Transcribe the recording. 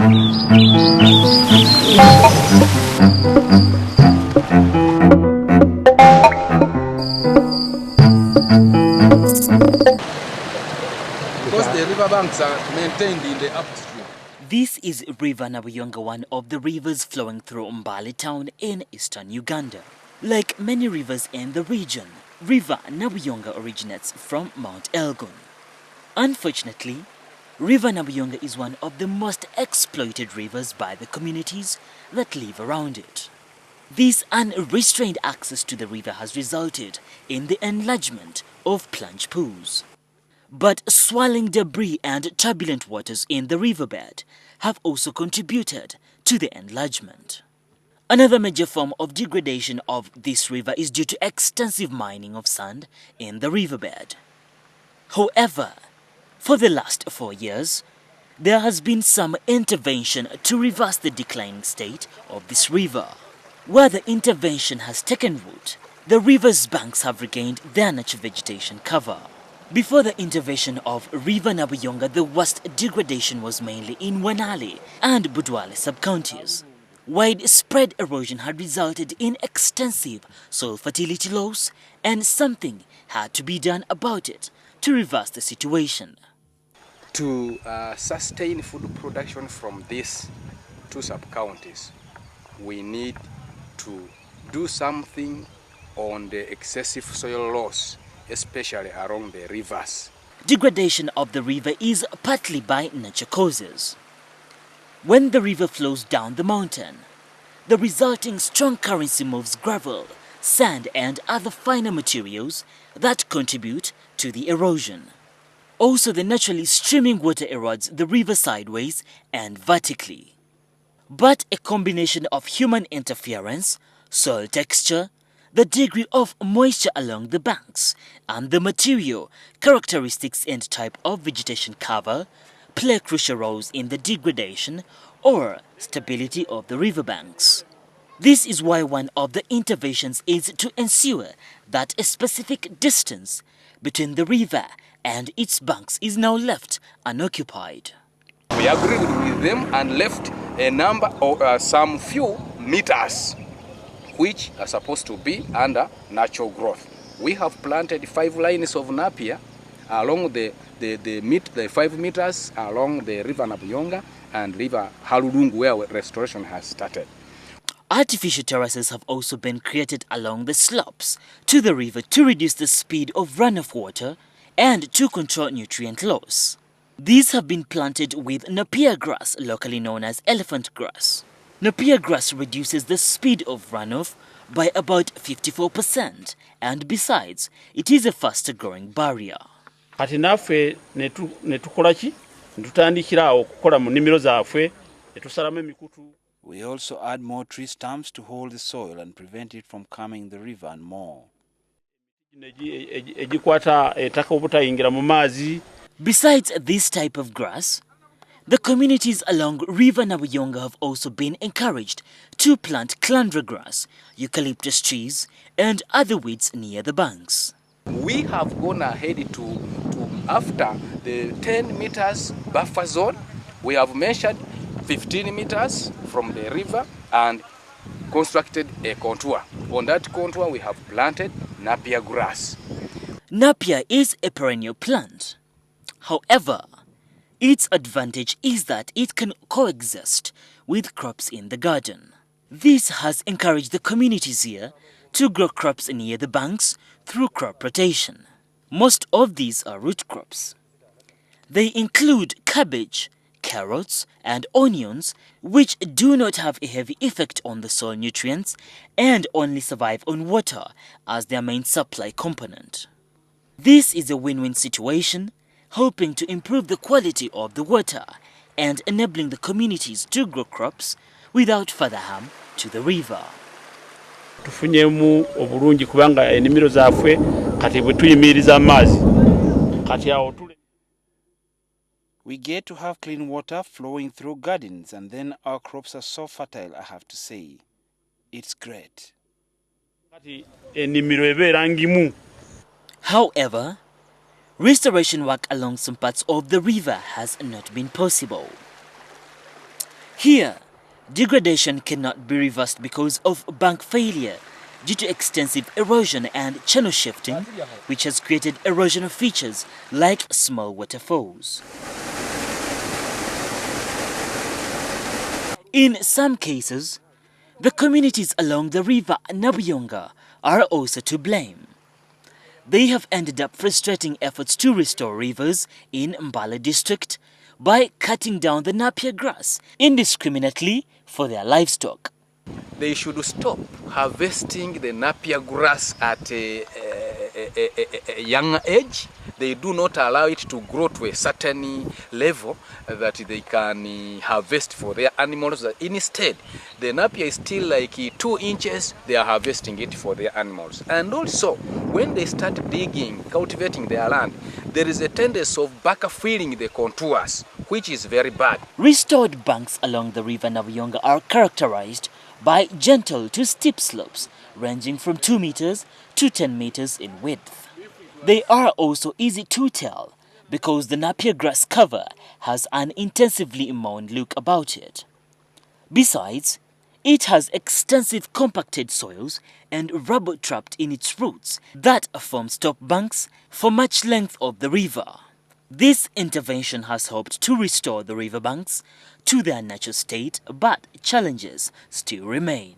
Because the riverbanks are maintained in the upstream. This is River Nabuyonga, one of the rivers flowing through Mbale town in eastern Uganda. Like many rivers in the region, River Nabuyonga originates from Mount Elgon. Unfortunately, River Nabuyonga is one of the most exploited rivers by the communities that live around it. This unrestrained access to the river has resulted in the enlargement of plunge pools. But swirling debris and turbulent waters in the riverbed have also contributed to the enlargement. Another major form of degradation of this river is due to extensive mining of sand in the riverbed. However, for the last 4 years, there has been some intervention to reverse the declining state of this river. Where the intervention has taken root, the river's banks have regained their natural vegetation cover. Before the intervention of River Nabuyonga, the worst degradation was mainly in Wanale and Budwale sub-counties. Widespread erosion had resulted in extensive soil fertility loss, and something had to be done about it to reverse the situation. To sustain food production from these two sub-counties, we need to do something on the excessive soil loss, especially along the rivers. Degradation of the river is partly by natural causes. When the river flows down the mountain, the resulting strong currency moves gravel, sand and other finer materials that contribute to the erosion. Also, the naturally streaming water erodes the river sideways and vertically. But a combination of human interference, soil texture, the degree of moisture along the banks, and the material, characteristics and type of vegetation cover play crucial roles in the degradation or stability of the riverbanks. This is why one of the interventions is to ensure that a specific distance between the river and its banks is now left unoccupied. We agreed with them and left a number of some few meters which are supposed to be under natural growth. We have planted 5 lines of Napier along the 5 meters along the River Nabuyonga and River Halulungu, where restoration has started. Artificial terraces have also been created along the slopes to the river to reduce the speed of runoff water and to control nutrient loss. These have been planted with Napier grass, locally known as elephant grass. Napier grass reduces the speed of runoff by about 54%, and besides, it is a faster growing barrier. Kati naffe netukola ki netutandikira awo okukola mu nnimiro zaaffe netusalamu emikutu. We also add more tree stumps to hold the soil and prevent it from coming the river and more. Egikwata ettaka obutayingira mu maazi. Besides this type of grass, the communities along River Nabuyonga have also been encouraged to plant clandra grass, eucalyptus trees, and other weeds near the banks. We have gone ahead to after the 10 meters buffer zone, we have measured 15 meters from the river and constructed a contour. On that contour, we have planted Napier grass. Napier is a perennial plant. However, its advantage is that it can coexist with crops in the garden. This has encouraged the communities here to grow crops near the banks through crop rotation. Most of these are root crops. They include cabbage, carrots, and onions, which do not have a heavy effect on the soil nutrients and only survive on water as their main supply component. This is a win-win situation, hoping to improve the quality of the water and enabling the communities to grow crops without further harm to the river. Tufunyemu obulungi kubanga ennimiro zaaffe kati bwe tuyimiriza amaazi kati awo tule. We get to have clean water flowing through gardens, and then our crops are so fertile, I have to say. It's great. Kati ennimiro ebeera ngimu. However, restoration work along some parts of the river has not been possible. Here, degradation cannot be reversed because of bank failure due to extensive erosion and channel shifting, which has created erosional features like small waterfalls. In some cases, the communities along the River Nabuyonga are also to blame. They have ended up frustrating efforts to restore rivers in Mbale district by cutting down the napier grass indiscriminately for their livestock. They should stop harvesting the napier grass at a younger age. They do not allow it to grow to a certain level that they can harvest for their animals. Instead, the napier is still like 2 inches, they are harvesting it for their animals. And also, when they start digging, cultivating their land, there is a tendency of backfilling the contours, which is very bad. Restored banks along the River Nabuyonga are characterized by gentle to steep slopes ranging from 2 meters to 10 meters in width. They are also easy to tell because the napier grass cover has an intensively mown look about it. Besides, it has extensive compacted soils and rubble trapped in its roots that form stop banks for much length of the river. This intervention has helped to restore the riverbanks to their natural state, but challenges still remain.